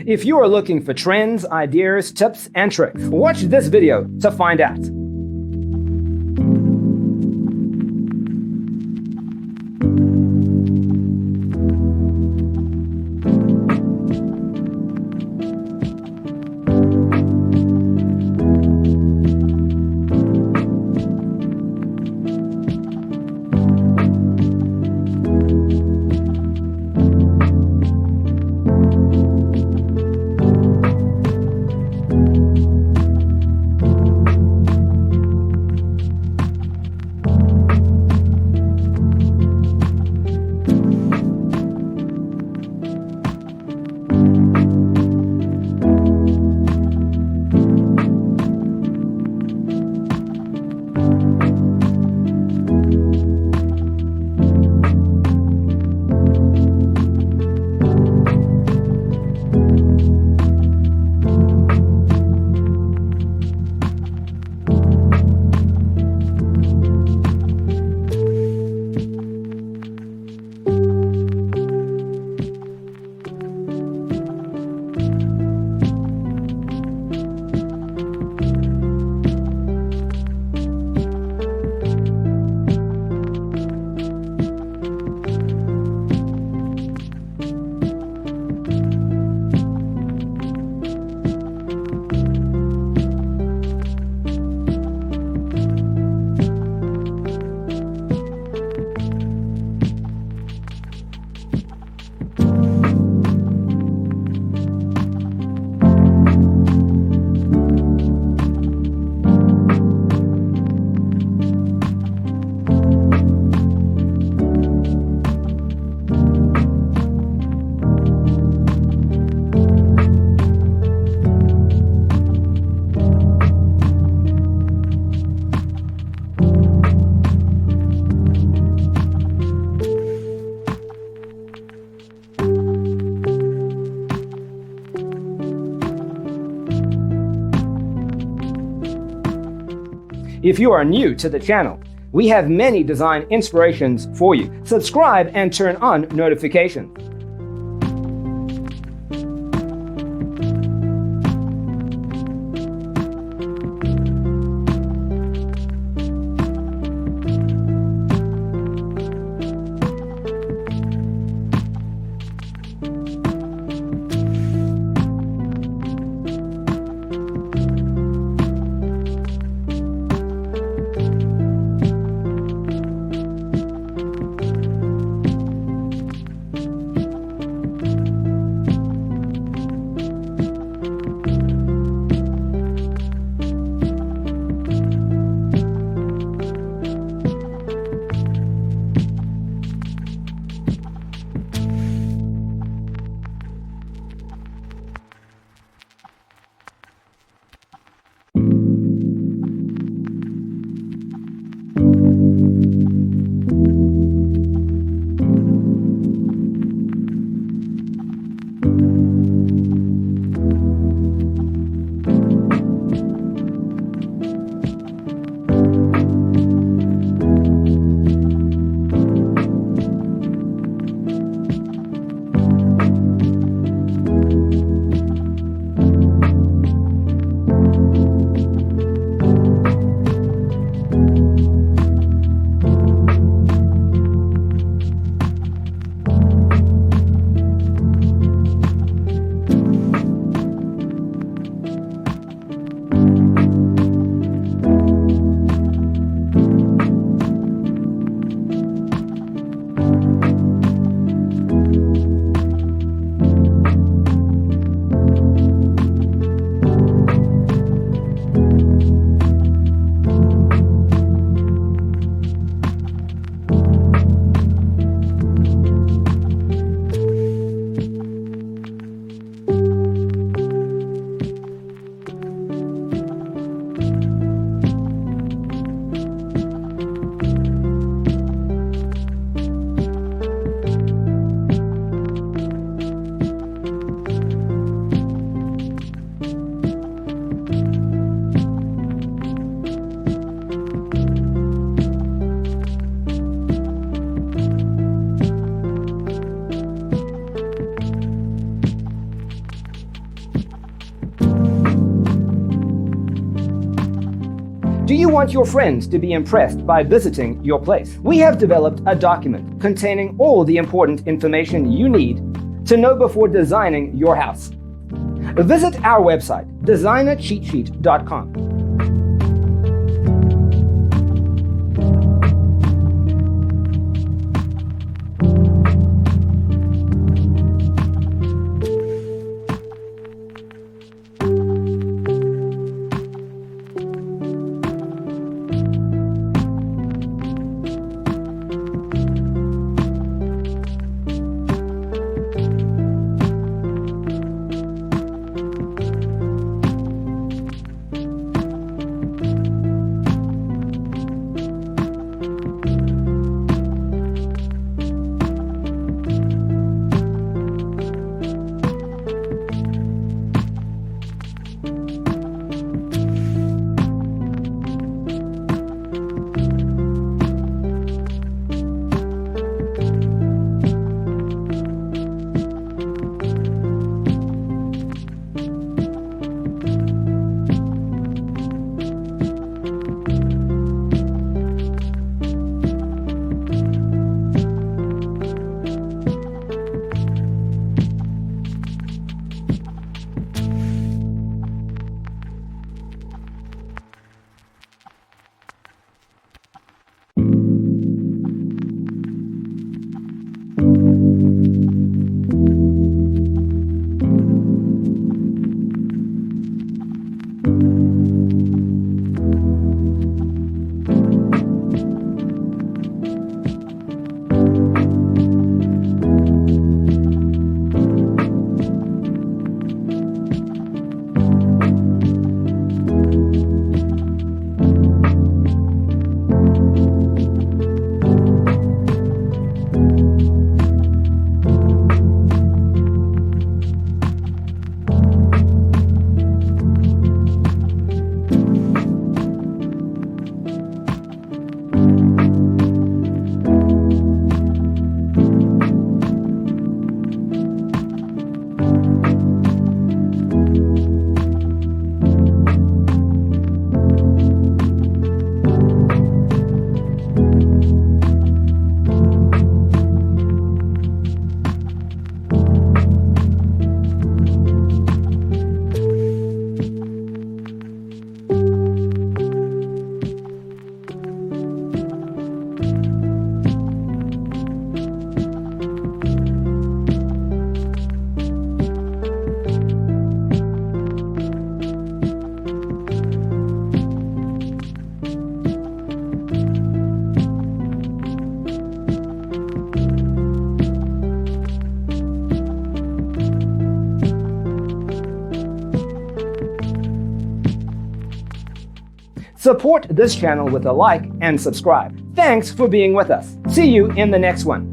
If you are looking for trends, ideas, tips, and tricks, watch this video to find out. If you are new to the channel, we have many design inspirations for you. Subscribe and turn on notifications. Do you want your friends to be impressed by visiting your place? We have developed a document containing all the important information you need to know before designing your house. Visit our website, designercheatsheet.com. Support this channel with a like and subscribe. Thanks for being with us. See you in the next one.